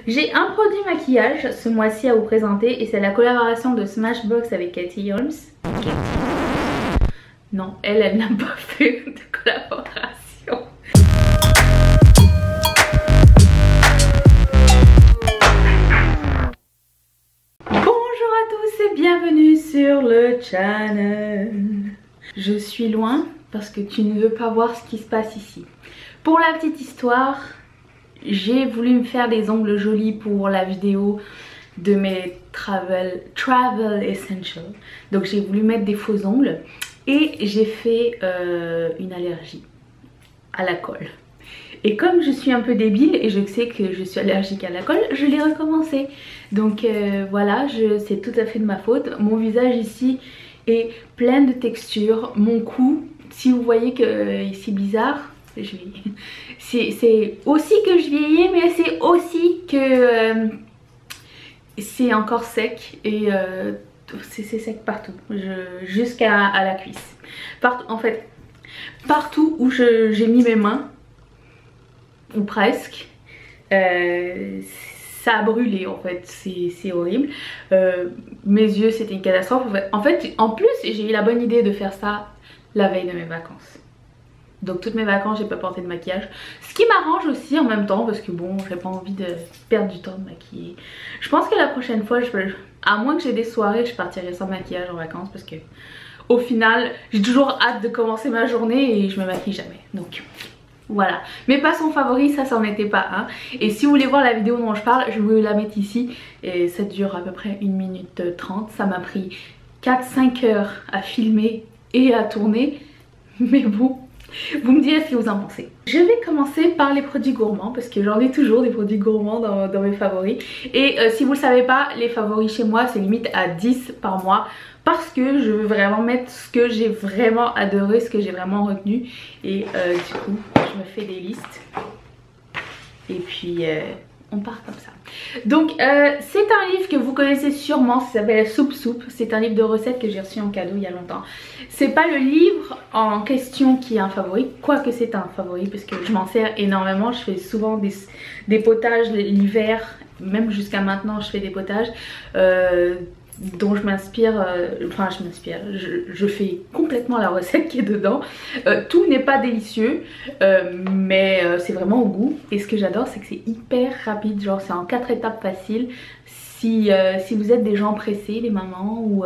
J'ai un produit maquillage ce mois-ci à vous présenter et c'est la collaboration de Smashbox avec Katie Holmes. Non, elle n'a pas fait de collaboration. Bonjour à tous et bienvenue sur le channel. Je suis loin parce que tu ne veux pas voir ce qui se passe ici. Pour la petite histoire, j'ai voulu me faire des ongles jolis pour la vidéo de mes travel essentials. Donc j'ai voulu mettre des faux ongles et j'ai fait une allergie à la colle. Et comme je suis un peu débile et je sais que je suis allergique à la colle, je l'ai recommencé. Donc voilà, c'est tout à fait de ma faute. Mon visage ici est plein de textures. Mon cou, si vous voyez que c'est bizarre, c'est aussi que je vieillis, mais c'est aussi que c'est encore sec et c'est sec partout, jusqu'à la cuisse. En fait, partout où j'ai mis mes mains, ou presque, ça a brûlé en fait, c'est horrible. Mes yeux, c'était une catastrophe. En fait, en plus, j'ai eu la bonne idée de faire ça la veille de mes vacances. Donc toutes mes vacances j'ai pas porté de maquillage, ce qui m'arrange aussi en même temps parce que bon, j'ai pas envie de perdre du temps de maquiller. Je pense que la prochaine fois, à moins que j'ai des soirées, je partirai sans maquillage en vacances parce que au final j'ai toujours hâte de commencer ma journée et je me maquille jamais. Donc voilà, mes passants favoris, ça c'en était pas un. Et si vous voulez voir la vidéo dont je parle, je vais vous la mettre ici et ça dure à peu près 1 minute 30. Ça m'a pris 4-5 heures à filmer et à tourner, mais bon, vous me direz ce que vous en pensez. Je vais commencer par les produits gourmands parce que j'en ai toujours des produits gourmands dans mes favoris. Et si vous le savez pas, les favoris chez moi c'est limite à 10 par mois parce que je veux vraiment mettre ce que j'ai vraiment adoré, ce que j'ai vraiment retenu. Et du coup je me fais des listes et puis on part comme ça. Donc c'est un livre que vous connaissez sûrement, ça s'appelle Soup Soup. C'est un livre de recettes que j'ai reçu en cadeau il y a longtemps. C'est pas le livre en question qui est un favori, quoique c'est un favori parce que je m'en sers énormément. Je fais souvent des potages l'hiver, même jusqu'à maintenant je fais des potages dont je m'inspire, je fais complètement la recette qui est dedans. Tout n'est pas délicieux, mais c'est vraiment au goût. Et ce que j'adore, c'est que c'est hyper rapide, genre c'est en 4 étapes faciles. Si vous êtes des gens pressés, les mamans ou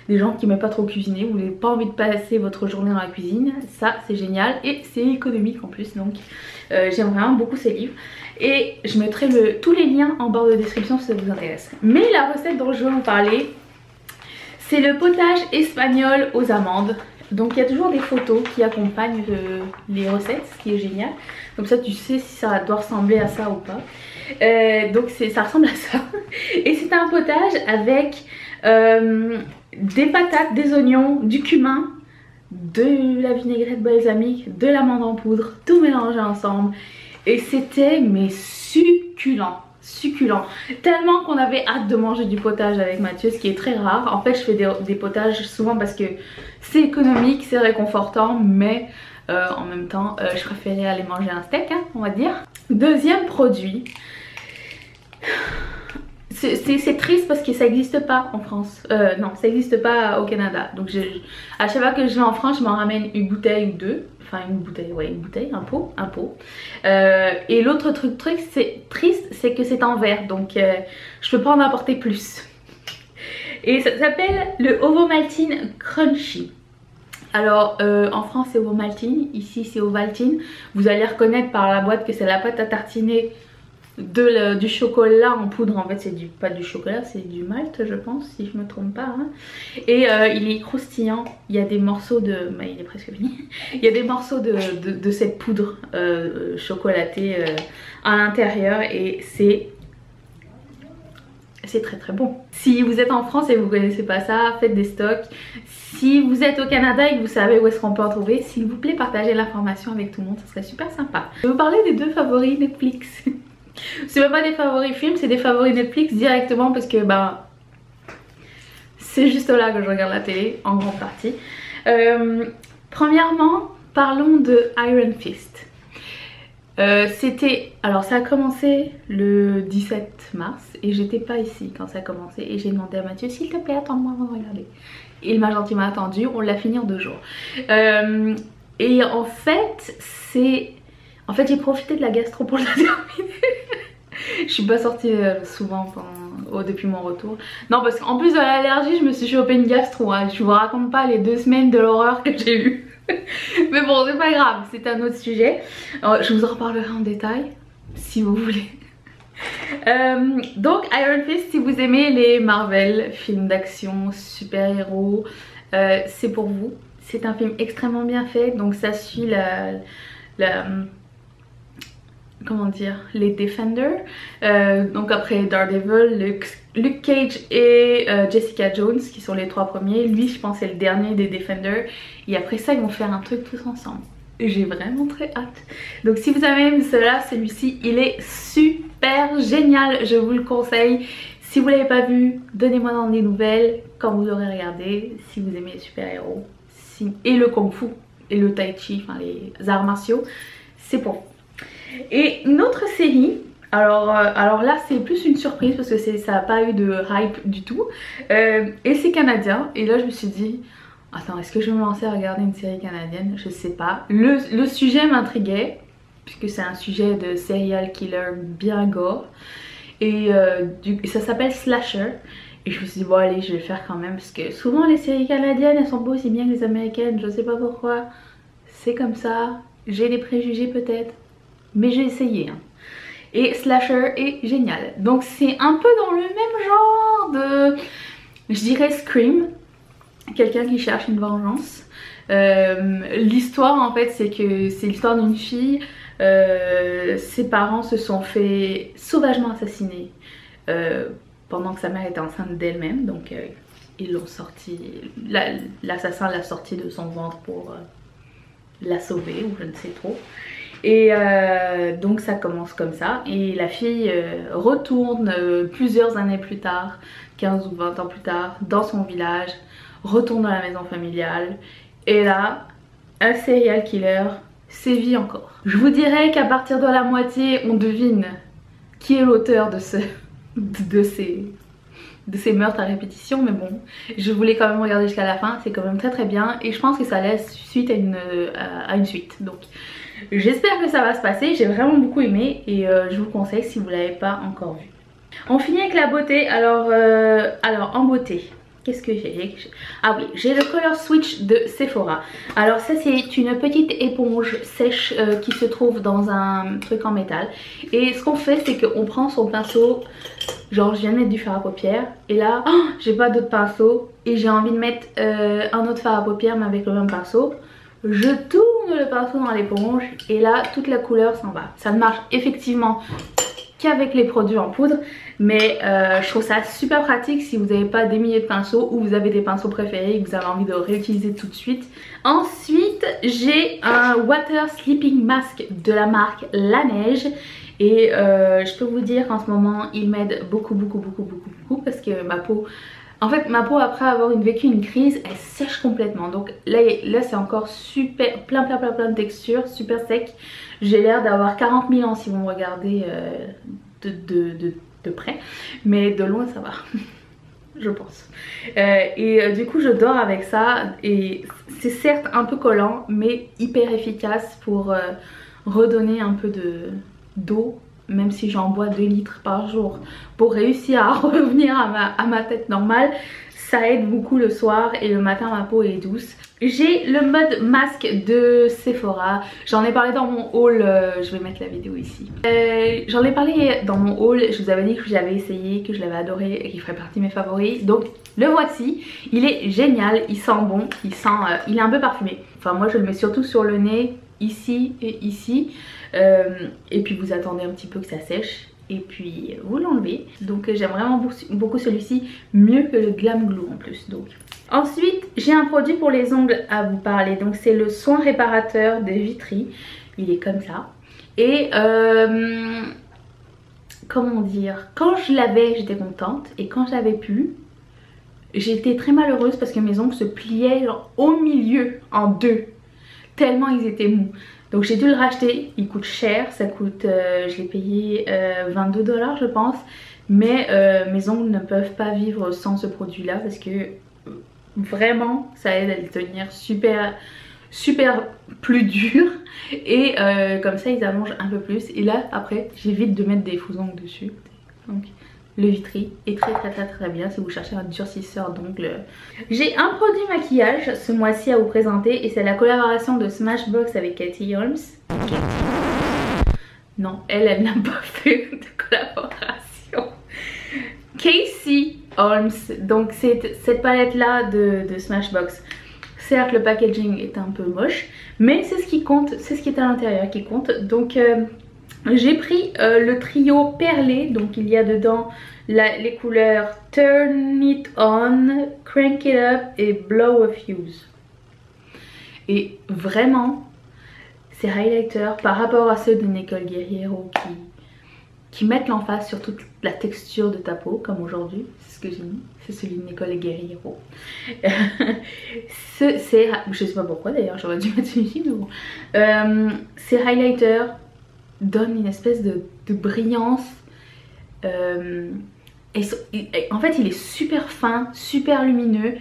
des gens qui n'aiment pas trop cuisiner, vous n'avez pas envie de passer votre journée dans la cuisine, ça c'est génial et c'est économique en plus. Donc j'aime vraiment beaucoup ces livres. Et je mettrai tous les liens en barre de description si ça vous intéresse. Mais la recette dont je vais vous parler, c'est le potage espagnol aux amandes. Donc il y a toujours des photos qui accompagnent les recettes, ce qui est génial. Comme ça tu sais si ça doit ressembler à ça ou pas. Donc ça ressemble à ça. Et c'est un potage avec des patates, des oignons, du cumin, de la vinaigrette balsamique, de l'amande en poudre, tout mélangé ensemble. Et c'était mais succulent, tellement qu'on avait hâte de manger du potage avec Mathieu, ce qui est très rare. En fait je fais des potages souvent parce que c'est économique, c'est réconfortant, mais en même temps je préférais aller manger un steak, hein, on va dire. Deuxième produit, c'est triste parce que ça n'existe pas en France, non ça n'existe pas au Canada. Donc à chaque fois que je vais en France je m'en ramène une bouteille ou deux. Enfin une bouteille, ouais une bouteille, un pot. Et l'autre truc c'est triste, c'est que c'est en verre. Donc je peux pas en apporter plus. Et ça s'appelle le Ovomaltine Crunchy. Alors en France c'est Ovomaltine, ici c'est Ovaltine. Vous allez reconnaître par la boîte que c'est la pâte à tartiner du chocolat en poudre. En fait c'est pas du chocolat, c'est du malt je pense, si je me trompe pas, hein. Et il est croustillant, il y a des morceaux de... bah, il est presque fini. Il y a des morceaux de cette poudre chocolatée à l'intérieur et c'est très très bon. Si vous êtes en France et vous connaissez pas ça, faites des stocks. Si vous êtes au Canada et que vous savez où est-ce qu'on peut en trouver, s'il vous plaît partagez l'information avec tout le monde, ça serait super sympa. Je vais vous parler des 2 favoris Netflix. C'est même pas des favoris films, c'est des favoris Netflix directement parce que bah c'est juste là que je regarde la télé en grande partie. Premièrement, parlons de Iron Fist. Alors ça a commencé le 17 mars et j'étais pas ici quand ça a commencé et j'ai demandé à Mathieu s'il te plaît attends-moi avant de regarder. Il m'a gentiment attendu, on l'a fini en 2 jours. Et en fait j'ai profité de la gastro pour la terminer. Je suis pas sortie souvent depuis mon retour. Non parce qu'en plus de l'allergie je me suis chopé une gastro, hein. Je vous raconte pas les 2 semaines de l'horreur que j'ai eues. Mais bon c'est pas grave, c'est un autre sujet. Je vous en reparlerai en détail si vous voulez. Donc Iron Fist, si vous aimez les Marvel, films d'action, super-héros, c'est pour vous. C'est un film extrêmement bien fait, donc ça suit comment dire, les Defenders, donc après Daredevil, Luke Cage et Jessica Jones qui sont les 3 premiers. Lui je pense c'est le dernier des Defenders et après ça ils vont faire un truc tous ensemble. J'ai vraiment très hâte. Donc si vous avez aimé cela, celui-ci il est super génial, je vous le conseille. Si vous l'avez pas vu, donnez-moi dans des nouvelles quand vous l'aurez regardé. Si vous aimez les super-héros et le kung-fu et le tai chi, enfin les arts martiaux, c'est pour vous. Et une autre série, alors là c'est plus une surprise parce que ça n'a pas eu de hype du tout, et c'est canadien et là je me suis dit attends, est-ce que je vais me lancer à regarder une série canadienne? Je sais pas. Le sujet m'intriguait puisque c'est un sujet de serial killer bien gore et ça s'appelle Slasher. Et je me suis dit bon allez je vais le faire quand même parce que souvent les séries canadiennes elles sont pas aussi bien que les américaines, je sais pas pourquoi. C'est comme ça, j'ai des préjugés peut-être. Mais j'ai essayé hein. Et Slasher est génial. Donc c'est un peu dans le même genre de, je dirais Scream, quelqu'un qui cherche une vengeance. L'histoire en fait c'est que c'est l'histoire d'une fille, ses parents se sont fait sauvagement assassiner pendant que sa mère était enceinte d'elle-même. Donc ils l'ont sorti, l'assassin l'a sortie de son ventre pour la sauver ou je ne sais trop. Et donc ça commence comme ça et la fille retourne plusieurs années plus tard, 15 ou 20 ans plus tard, dans son village, retourne dans la maison familiale et là, un serial killer sévit encore. Je vous dirais qu'à partir de la moitié, on devine qui est l'auteur de ces meurtres à répétition, mais bon, je voulais quand même regarder jusqu'à la fin, c'est quand même très très bien et je pense que ça laisse suite à une suite. Donc j'espère que ça va se passer, j'ai vraiment beaucoup aimé et je vous le conseille si vous ne l'avez pas encore vu. On finit avec la beauté, alors en beauté, qu'est-ce que j'ai? Ah oui, j'ai le Color Switch de Sephora. Alors ça c'est une petite éponge sèche qui se trouve dans un truc en métal. Et ce qu'on fait c'est qu'on prend son pinceau, genre je viens de mettre du fard à paupières et là j'ai pas d'autre pinceau et j'ai envie de mettre un autre fard à paupières mais avec le même pinceau. Je tourne le pinceau dans l'éponge et là toute la couleur s'en va. Ça ne marche effectivement qu'avec les produits en poudre, mais je trouve ça super pratique si vous n'avez pas des milliers de pinceaux ou vous avez des pinceaux préférés et que vous avez envie de réutiliser tout de suite. Ensuite j'ai un Water Sleeping Mask de la marque La Neige et je peux vous dire qu'en ce moment il m'aide beaucoup parce que ma peau... En fait ma peau après avoir vécu une crise elle sèche complètement, donc là c'est encore super plein de textures, super sec. J'ai l'air d'avoir 40 000 ans si vous me regardez de près, mais de loin ça va je pense. Du coup je dors avec ça et c'est certes un peu collant mais hyper efficace pour redonner un peu d'eau. Même si j'en bois 2 litres par jour pour réussir à revenir à ma tête normale, ça aide beaucoup le soir et le matin ma peau est douce. J'ai le mode masque de Sephora, j'en ai parlé dans mon haul, je vais mettre la vidéo ici. J'en ai parlé dans mon haul, je vous avais dit que j'avais essayé, que je l'avais adoré et qu'il ferait partie de mes favoris. Donc le voici, il est génial, il sent bon, il est un peu parfumé. Enfin moi je le mets surtout sur le nez, ici et ici. Et puis vous attendez un petit peu que ça sèche et puis vous l'enlevez. Donc j'aime vraiment beaucoup celui-ci, mieux que le Glam Glue en plus. Donc ensuite j'ai un produit pour les ongles à vous parler, donc c'est le soin réparateur de Vitry. Il est comme ça et comment dire, quand je l'avais j'étais contente et quand je l'avais plus j'étais très malheureuse parce que mes ongles se pliaient genre au milieu en deux tellement ils étaient mous. Donc j'ai dû le racheter, il coûte cher, ça coûte, je l'ai payé 22 $ je pense. Mais mes ongles ne peuvent pas vivre sans ce produit là parce que vraiment ça aide à les tenir super plus dur. Et comme ça ils allongent un peu plus. Et là après j'évite de mettre des faux ongles dessus. Donc le Vitry est très bien si vous cherchez un durcisseur d'ongles. J'ai un produit maquillage ce mois-ci à vous présenter et c'est la collaboration de Smashbox avec Katie Holmes. Non, elle n'a pas fait de collaboration. Casey Holmes, donc c'est cette palette là de Smashbox. Certes le packaging est un peu moche, mais c'est ce qui compte, c'est ce qui est à l'intérieur qui compte. Donc j'ai pris le trio perlé, donc il y a dedans les couleurs Turn It On, Crank It Up et Blow a Fuse. Et vraiment, ces highlighters par rapport à ceux de Nicole Guerriero qui mettent l'emphase sur toute la texture de ta peau, comme aujourd'hui, c'est ce que j'ai mis, c'est celui de Nicole Guerriero. Je sais pas pourquoi d'ailleurs, j'aurais dû mettre celui-ci, mais bon. Ces highlighters donne une espèce de brillance. En fait il est super fin, super lumineux.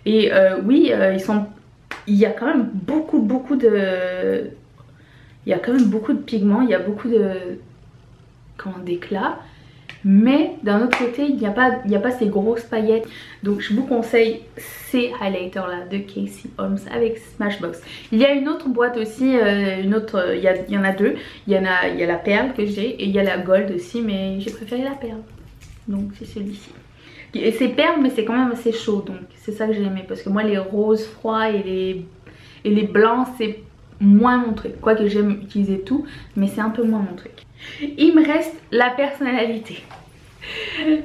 Et oui, il y a quand même beaucoup de... Il y a quand même beaucoup de pigments, il y a beaucoup d'éclat. Mais d'un autre côté, il n'y a pas ces grosses paillettes. Donc je vous conseille ces highlighters là de Casey Holmes avec Smashbox. Il y a une autre boîte aussi, il y en a deux. Il y a la perle que j'ai et il y a la gold aussi, mais j'ai préféré la perle. Donc c'est celui-ci. Et c'est perle mais c'est quand même assez chaud, donc c'est ça que j'ai aimé. Parce que moi les roses froids et les blancs c'est moins mon truc. Quoique j'aime utiliser tout, mais c'est un peu moins mon truc. Il me reste la personnalité.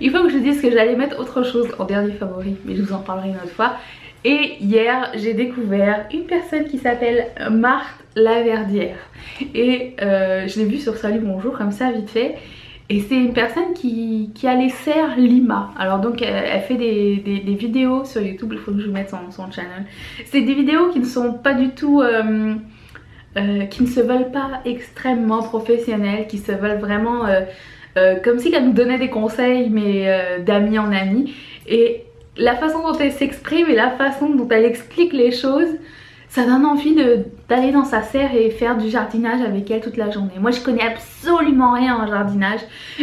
Il faut que je dise que j'allais mettre autre chose en dernier favori, mais je vous en parlerai une autre fois. Et hier j'ai découvert une personne qui s'appelle Marthe Laverdière. Et je l'ai vue sur Salut Bonjour comme ça vite fait. Et c'est une personne qui a les serres Lima. Alors donc elle fait des vidéos sur YouTube, il faut que je vous mette son channel. C'est des vidéos qui ne sont pas du tout... qui ne se veulent pas extrêmement professionnelles, qui se veulent vraiment comme si elle nous donnait des conseils mais d'ami en ami. Et la façon dont elle s'exprime et la façon dont elle explique les choses, ça donne envie d'aller dans sa serre et faire du jardinage avec elle toute la journée. Moi je connais absolument rien en jardinage,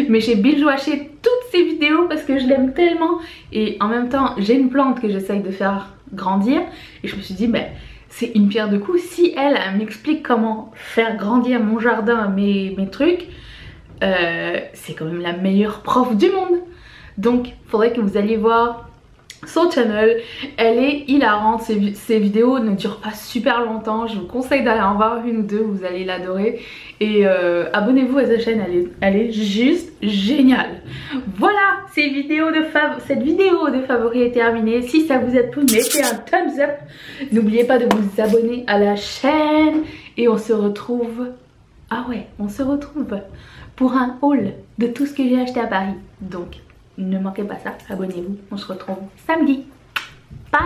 mais j'ai binge-watché toutes ces vidéos parce que je l'aime tellement. Et en même temps j'ai une plante que j'essaye de faire grandir et je me suis dit ben c'est une pierre de coups. Si elle m'explique comment faire grandir mon jardin, mes trucs, c'est quand même la meilleure prof du monde. Donc faudrait que vous alliez voir son channel, elle est hilarante, ses vidéos ne durent pas super longtemps, je vous conseille d'aller en voir une ou deux, vous allez l'adorer. Et abonnez-vous à sa chaîne, elle est juste géniale. Voilà, cette vidéo de favoris est terminée. Si ça vous a plu, mettez un thumbs up. N'oubliez pas de vous abonner à la chaîne. Et on se retrouve... Ah ouais, on se retrouve pour un haul de tout ce que j'ai acheté à Paris. Donc... ne manquez pas ça, abonnez-vous, on se retrouve samedi. Bye.